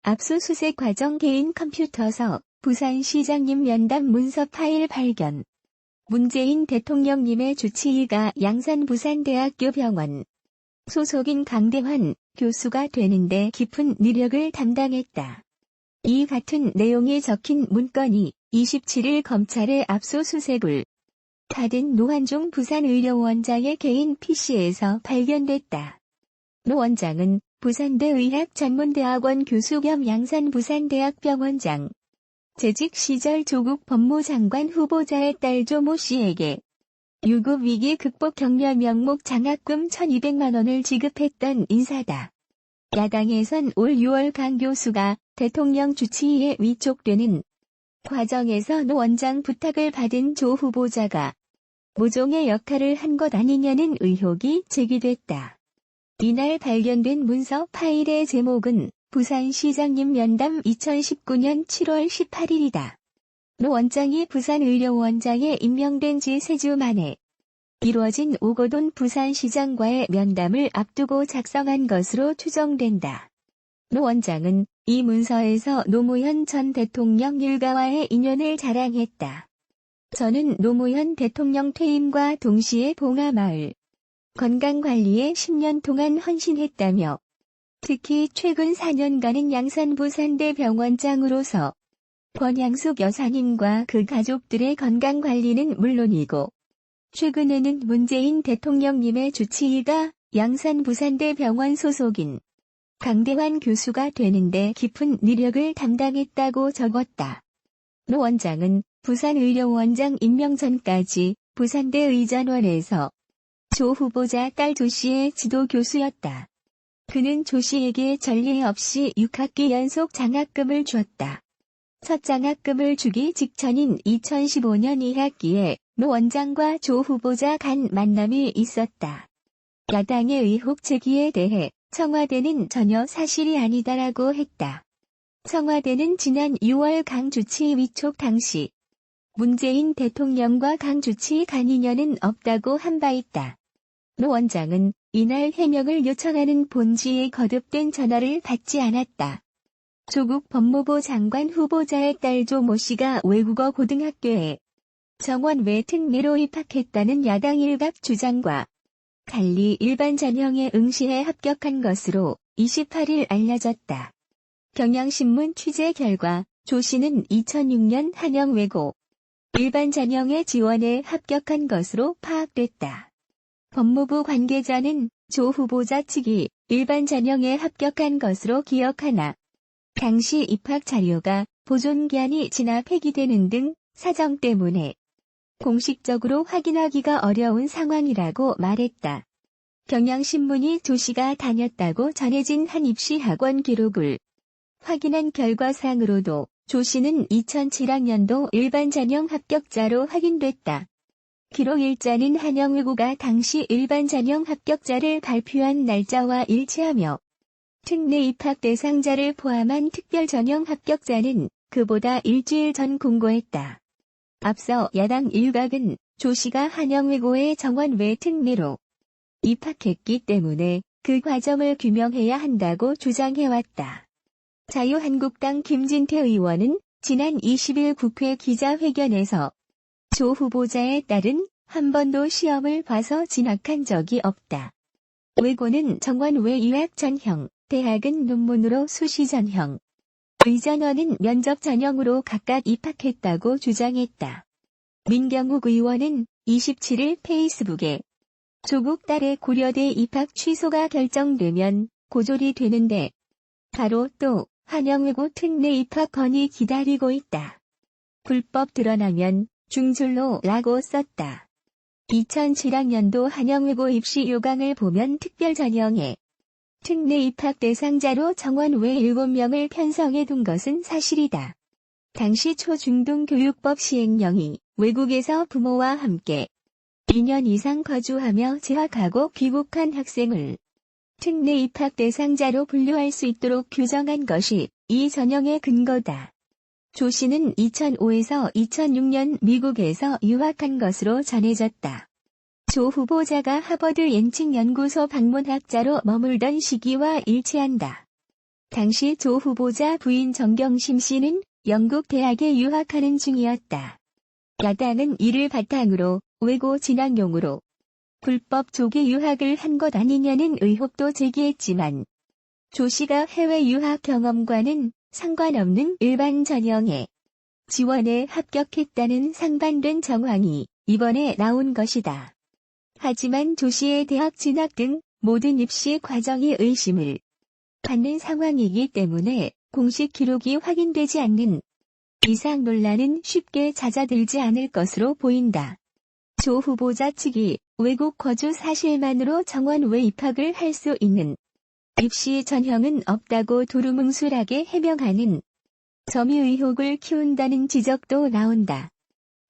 압수수색 과정 개인 컴퓨터서 부산시장님 면담 문서 파일 발견. 문재인 대통령님의 주치의가 양산부산대학교 병원 소속인 강대환 교수가 되는데 깊은 니력을 담당했다. 이 같은 내용이 적힌 문건이 27일 검찰의 압수수색을 받은 노환종 부산의료원장의 개인 PC에서 발견됐다. 노 원장은 부산대 의학전문대학원 교수 겸 양산부산대학병원장, 재직 시절 조국 법무장관 후보자의 딸 조모 씨에게 유급위기 극복 격려 명목 장학금 1,200만 원을 지급했던 인사다. 야당에선 올 6월 강 교수가 대통령 주치의에 위촉되는 과정에서 노 원장 부탁을 받은 조 후보자가 모종의 역할을 한 것 아니냐는 의혹이 제기됐다. 이날 발견된 문서 파일의 제목은 부산시장님 면담 2019년 7월 18일이다. 노 원장이 부산의료원장에 임명된 지 3주 만에 이루어진 오거돈 부산시장과의 면담을 앞두고 작성한 것으로 추정된다. 노 원장은 이 문서에서 노무현 전 대통령 일가와의 인연을 자랑했다. 저는 노무현 대통령 퇴임과 동시에 봉하마을 건강관리에 10년 동안 헌신했다며 특히 최근 4년간은 양산부산대 병원장으로서 권양숙 여사님과 그 가족들의 건강관리는 물론이고 최근에는 문재인 대통령님의 주치의가 양산부산대 병원 소속인 강대환 교수가 되는데 깊은 니력을 담당했다고 적었다. 노 원장은 부산의료원장 임명 전까지 부산대 의전원에서 조 후보자 딸 조 씨의 지도 교수였다. 그는 조 씨에게 전례 없이 6학기 연속 장학금을 줬다. 첫 장학금을 주기 직전인 2015년 2학기에 노 원장과 조 후보자 간 만남이 있었다. 야당의 의혹 제기에 대해 청와대는 전혀 사실이 아니다라고 했다. 청와대는 지난 6월 강 주치의 위촉 당시 문재인 대통령과 강 주치의 간 인연은 없다고 한 바 있다. 노 원장은 이날 해명을 요청하는 본지의 거듭된 전화를 받지 않았다. 조국 법무부 장관 후보자의 딸 조모 씨가 외국어 고등학교에 정원 외 특례로 입학했다는 야당 일각 주장과 달리 일반 전형에 응시해 합격한 것으로 28일 알려졌다. 경향신문 취재 결과 조 씨는 2006년 한영외고 일반 전형에 지원해 합격한 것으로 파악됐다. 법무부 관계자는 조 후보자 측이 일반 전형에 합격한 것으로 기억하나 당시 입학 자료가 보존기한이 지나 폐기되는 등 사정 때문에 공식적으로 확인하기가 어려운 상황이라고 말했다. 경향신문이 조 씨가 다녔다고 전해진 한 입시학원 기록을 확인한 결과상으로도 조 씨는 2007학년도 일반 전형 합격자로 확인됐다. 기록 일자는 한영외고가 당시 일반 전형 합격자를 발표한 날짜와 일치하며 특례 입학 대상자를 포함한 특별 전형 합격자는 그보다 일주일 전 공고했다. 앞서 야당 일각은 조 씨가 한영외고의 정원 외 특례로 입학했기 때문에 그 과정을 규명해야 한다고 주장해왔다. 자유한국당 김진태 의원은 지난 20일 국회 기자회견에서 조 후보자의 딸은 한 번도 시험을 봐서 진학한 적이 없다. 외고는 정원 외 유학 전형, 대학은 논문으로 수시 전형, 의전원은 면접 전형으로 각각 입학했다고 주장했다. 민경욱 의원은 27일 페이스북에 조국 딸의 고려대 입학 취소가 결정되면 고졸이 되는데 바로 또 한영외고 특례 입학 건이 기다리고 있다. 불법 드러나면 중졸로 라고 썼다. 2007학년도 한영외고 입시 요강을 보면 특별 전형에 특례 입학 대상자로 정원 외 7명을 편성해 둔 것은 사실이다. 당시 초중등 교육법 시행령이 외국에서 부모와 함께 2년 이상 거주하며 재학하고 귀국한 학생을 특례 입학 대상자로 분류할 수 있도록 규정한 것이 이 전형의 근거다. 조 씨는 2005에서 2006년 미국에서 유학한 것으로 전해졌다. 조 후보자가 하버드 옌칭 연구소 방문학자로 머물던 시기와 일치한다. 당시 조 후보자 부인 정경심 씨는 영국 대학에 유학하는 중이었다. 야당은 이를 바탕으로 외고 진학용으로 불법 조기 유학을 한 것 아니냐는 의혹도 제기했지만 조 씨가 해외 유학 경험과는 상관없는 일반 전형에 지원에 합격했다는 상반된 정황이 이번에 나온 것이다. 하지만 조 씨의 대학 진학 등 모든 입시 과정이 의심을 받는 상황이기 때문에 공식 기록이 확인되지 않는 이상 논란은 쉽게 잦아들지 않을 것으로 보인다. 조 후보자 측이 외국 거주 사실만으로 정원 외 입학을 할 수 있는 입시 전형은 없다고 두루뭉술하게 해명하는 점이 의혹을 키운다는 지적도 나온다.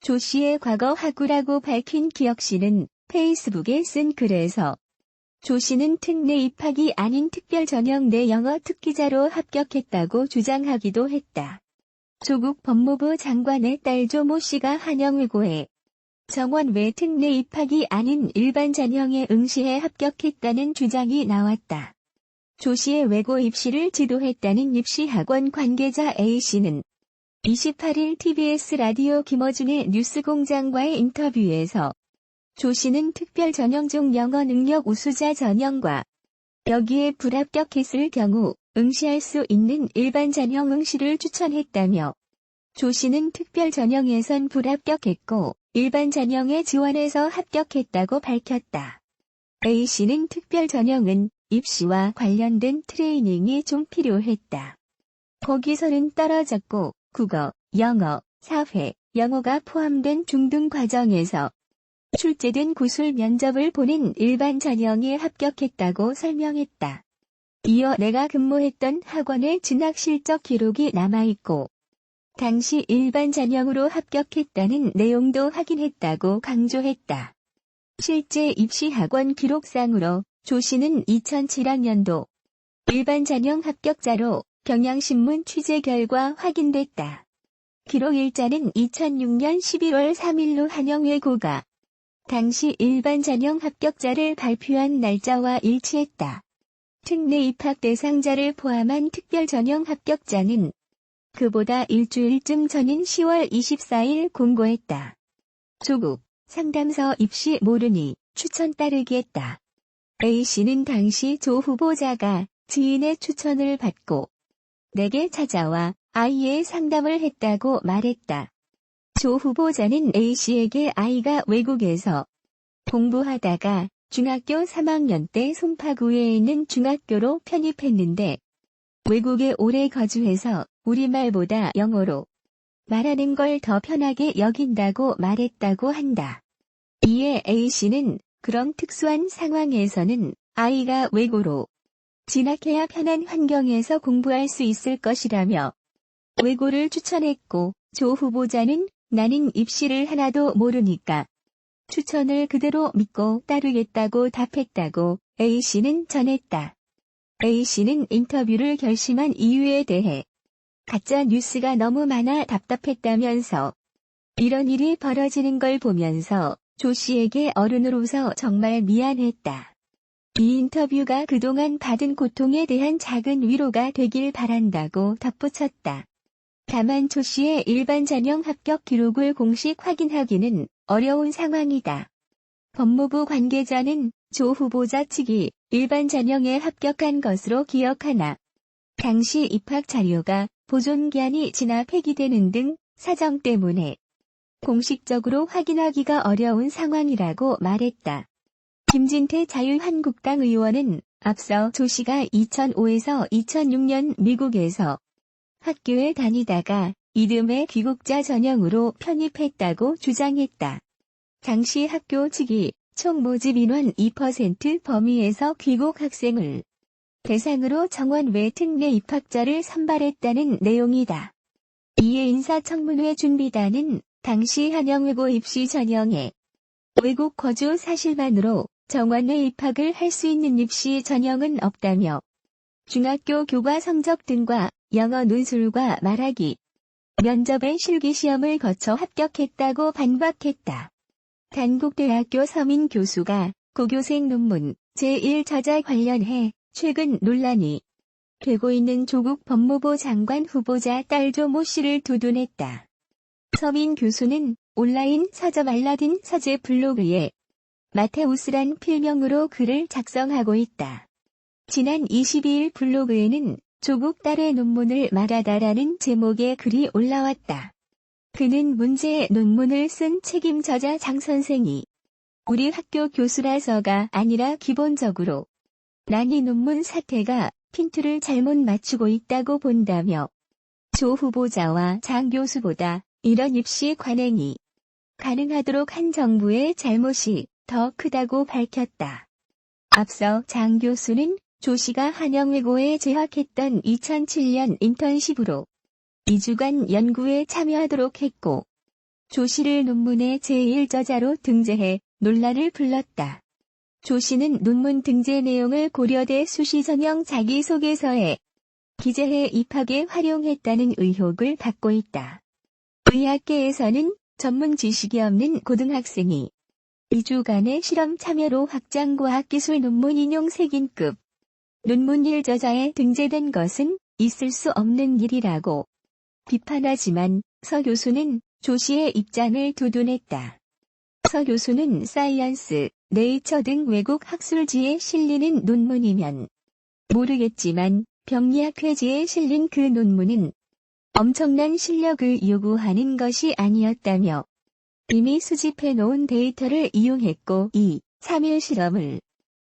조 씨의 과거 학우라고 밝힌 기혁 씨는 페이스북에 쓴 글에서 조 씨는 특례 입학이 아닌 특별 전형 내 영어 특기자로 합격했다고 주장하기도 했다. 조국 법무부 장관의 딸 조모 씨가 한영외고에 정원 외 특례 입학이 아닌 일반 전형에 응시해 합격했다는 주장이 나왔다. 조 씨의 외고 입시를 지도했다는 입시학원 관계자 A씨는 28일 TBS 라디오 김어준의 뉴스공장과의 인터뷰에서 조 씨는 특별 전형 중 영어 능력 우수자 전형과 여기에 불합격했을 경우 응시할 수 있는 일반 전형 응시를 추천했다며 조 씨는 특별 전형에선 불합격했고 일반 전형에 지원해서 합격했다고 밝혔다. A씨는 특별 전형은 입시와 관련된 트레이닝이 좀 필요했다. 거기서는 떨어졌고 국어, 영어, 사회, 영어가 포함된 중등 과정에서 출제된 구술 면접을 보낸 일반 전형에 합격했다고 설명했다. 이어 내가 근무했던 학원의 진학 실적 기록이 남아있고 당시 일반 전형으로 합격했다는 내용도 확인했다고 강조했다. 실제 입시학원 기록상으로 조 씨는 2007학년도 일반 전형 합격자로 경향신문 취재 결과 확인됐다. 기록 일자는 2006년 11월 3일로 한영외고가 당시 일반 전형 합격자를 발표한 날짜와 일치했다. 특례 입학 대상자를 포함한 특별 전형 합격자는 그보다 일주일쯤 전인 10월 24일 공고했다. 조국, 상담서 입시 모르니 추천 따르기 했다. A씨는 당시 조 후보자가 지인의 추천을 받고 내게 찾아와 아이의 상담을 했다고 말했다. 조 후보자는 A씨에게 아이가 외국에서 공부하다가 중학교 3학년 때 송파구에 있는 중학교로 편입했는데 외국에 오래 거주해서 우리말보다 영어로 말하는 걸 더 편하게 여긴다고 말했다고 한다. 이에 A씨는 그런 특수한 상황에서는 아이가 외고로 진학해야 편한 환경에서 공부할 수 있을 것이라며 외고를 추천했고 조 후보자는 나는 입시를 하나도 모르니까 추천을 그대로 믿고 따르겠다고 답했다고 A씨는 전했다. A씨는 인터뷰를 결심한 이유에 대해 가짜 뉴스가 너무 많아 답답했다면서 이런 일이 벌어지는 걸 보면서 조 씨에게 어른으로서 정말 미안했다. 이 인터뷰가 그동안 받은 고통에 대한 작은 위로가 되길 바란다고 덧붙였다. 다만 조 씨의 일반 전형 합격 기록을 공식 확인하기는 어려운 상황이다. 법무부 관계자는 조 후보자 측이 일반 전형에 합격한 것으로 기억하나 당시 입학 자료가 보존기한이 지나 폐기되는 등 사정 때문에 공식적으로 확인하기가 어려운 상황이라고 말했다. 김진태 자유한국당 의원은 앞서 조 씨가 2005에서 2006년 미국에서 학교에 다니다가 이듬해 귀국자 전형으로 편입했다고 주장했다. 당시 학교 측이 총 모집 인원 2% 범위에서 귀국 학생을 대상으로 정원 외 특례 입학자를 선발했다는 내용이다. 이에 인사청문회 준비단은 당시 한영외고 입시 전형에 외국 거주 사실만으로 정원 외 입학을 할 수 있는 입시 전형은 없다며 중학교 교과 성적 등과 영어 논술과 말하기, 면접의 실기시험을 거쳐 합격했다고 반박했다. 단국대학교 서민 교수가 고교생 논문 제1저자 관련해 최근 논란이 되고 있는 조국 법무부 장관 후보자 딸 조모 씨를 두둔했다. 서민 교수는 온라인 서점 알라딘 서재 블로그에 마테우스란 필명으로 글을 작성하고 있다. 지난 22일 블로그에는 조국 딸의 논문을 말하다라는 제목의 글이 올라왔다. 그는 문제의 논문을 쓴 책임 저자 장 선생이 우리 학교 교수라서가 아니라 기본적으로 난 이 논문 사태가 핀트를 잘못 맞추고 있다고 본다며 조 후보자와 장 교수보다 이런 입시 관행이 가능하도록 한 정부의 잘못이 더 크다고 밝혔다. 앞서 장 교수는 조 씨가 한영외고에 재학했던 2007년 인턴십으로 2주간 연구에 참여하도록 했고 조 씨를 논문의 제1저자로 등재해 논란을 불렀다. 조 씨는 논문 등재 내용을 고려대 수시 전형 자기소개서에 기재해 입학에 활용했다는 의혹을 받고 있다. 의학계에서는 전문 지식이 없는 고등학생이 2주간의 실험 참여로 확장과학기술 논문 인용 색인급 논문 1저자에 등재된 것은 있을 수 없는 일이라고 비판하지만 서 교수는 조 씨의 입장을 두둔했다. 서 교수는 사이언스, 네이처 등 외국 학술지에 실리는 논문이면 모르겠지만 병리학회지에 실린 그 논문은 엄청난 실력을 요구하는 것이 아니었다며 이미 수집해놓은 데이터를 이용했고 3일 실험을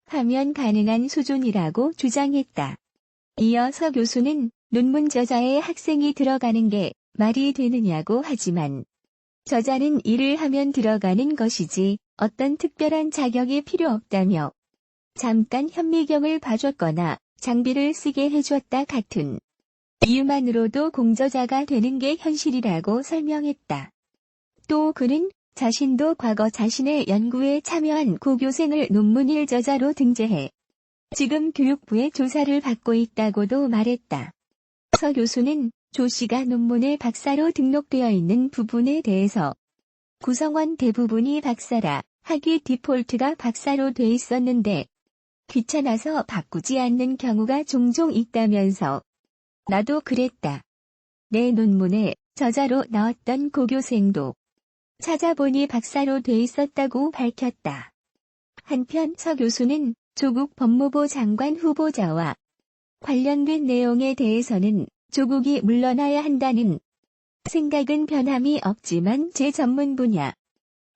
하면 가능한 수준이라고 주장했다. 이어 서 교수는 논문 저자에 학생이 들어가는 게 말이 되느냐고 하지만 저자는 일을 하면 들어가는 것이지 어떤 특별한 자격이 필요 없다며 잠깐 현미경을 봐줬거나 장비를 쓰게 해줬다 같은 이유만으로도 공저자가 되는 게 현실이라고 설명했다. 또 그는 자신도 과거 자신의 연구에 참여한 고교생을 논문 1저자로 등재해 지금 교육부의 조사를 받고 있다고도 말했다. 서 교수는 조 씨가 논문에 박사로 등록되어 있는 부분에 대해서 구성원 대부분이 박사라 학위 디폴트가 박사로 돼 있었는데 귀찮아서 바꾸지 않는 경우가 종종 있다면서 나도 그랬다. 내 논문에 저자로 나왔던 고교생도 찾아보니 박사로 돼 있었다고 밝혔다. 한편 서 교수는 조국 법무부 장관 후보자와 관련된 내용에 대해서는 조국이 물러나야 한다는 생각은 변함이 없지만 제 전문 분야,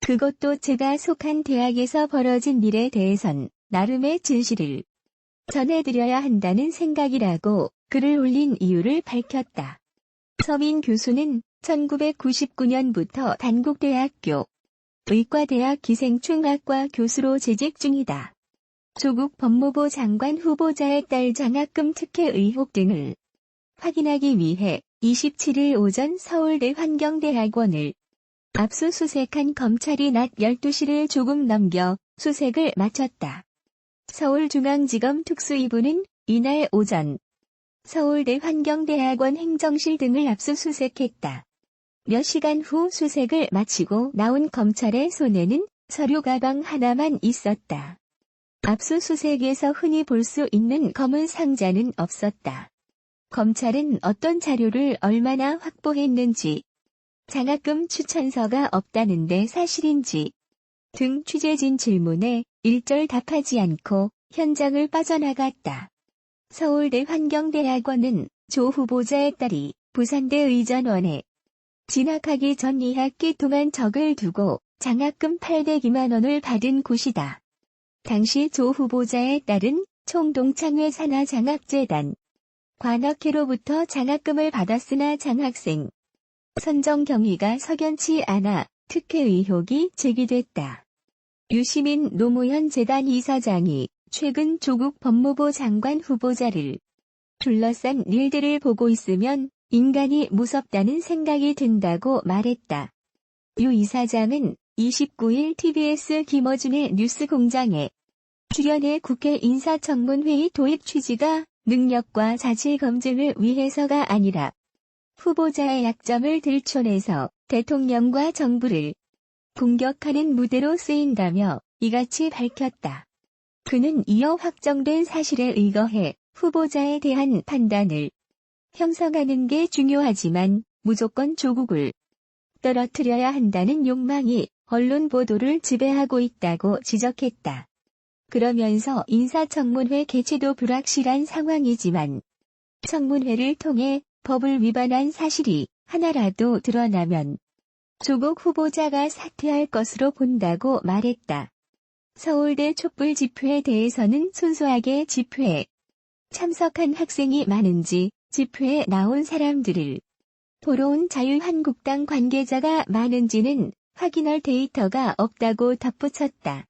그것도 제가 속한 대학에서 벌어진 일에 대해선 나름의 진실을 전해드려야 한다는 생각이라고 글을 올린 이유를 밝혔다. 서민 교수는 1999년부터 단국대학교 의과대학 기생충학과 교수로 재직 중이다. 조국 법무부 장관 후보자의 딸 장학금 특혜 의혹 등을 확인하기 위해 27일 오전 서울대 환경대학원을 압수수색한 검찰이 낮 12시를 조금 넘겨 수색을 마쳤다. 서울중앙지검 특수이부는 이날 오전 서울대 환경대학원 행정실 등을 압수수색했다. 몇 시간 후 수색을 마치고 나온 검찰의 손에는 서류 가방 하나만 있었다. 압수수색에서 흔히 볼 수 있는 검은 상자는 없었다. 검찰은 어떤 자료를 얼마나 확보했는지, 장학금 추천서가 없다는데 사실인지 등 취재진 질문에 일절 답하지 않고 현장을 빠져나갔다. 서울대 환경대학원은 조 후보자의 딸이 부산대 의전원에 진학하기 전 2학기 동안 적을 두고 장학금 802만 원을 받은 곳이다. 당시 조 후보자의 딸은 총동창회 산하장학재단 관악회로부터 장학금을 받았으나 장학생 선정 경위가 석연치 않아 특혜 의혹이 제기됐다. 유시민 노무현 재단 이사장이 최근 조국 법무부 장관 후보자를 둘러싼 일들을 보고 있으면 인간이 무섭다는 생각이 든다고 말했다. 유 이사장은 29일 TBS 김어준의 뉴스공장에 출연해 국회 인사청문회의 도입 취지가 능력과 자질 검증을 위해서가 아니라 후보자의 약점을 들춰내서 대통령과 정부를 공격하는 무대로 쓰인다며 이같이 밝혔다. 그는 이어 확정된 사실에 의거해 후보자에 대한 판단을 형성하는 게 중요하지만 무조건 조국을 떨어뜨려야 한다는 욕망이 언론 보도를 지배하고 있다고 지적했다. 그러면서 인사청문회 개최도 불확실한 상황이지만 청문회를 통해 법을 위반한 사실이 하나라도 드러나면 조국 후보자가 사퇴할 것으로 본다고 말했다. 서울대 촛불 집회에 대해서는 순수하게 집회에 참석한 학생이 많은지 집회에 나온 사람들을 보러 온 자유한국당 관계자가 많은지는 확인할 데이터가 없다고 덧붙였다.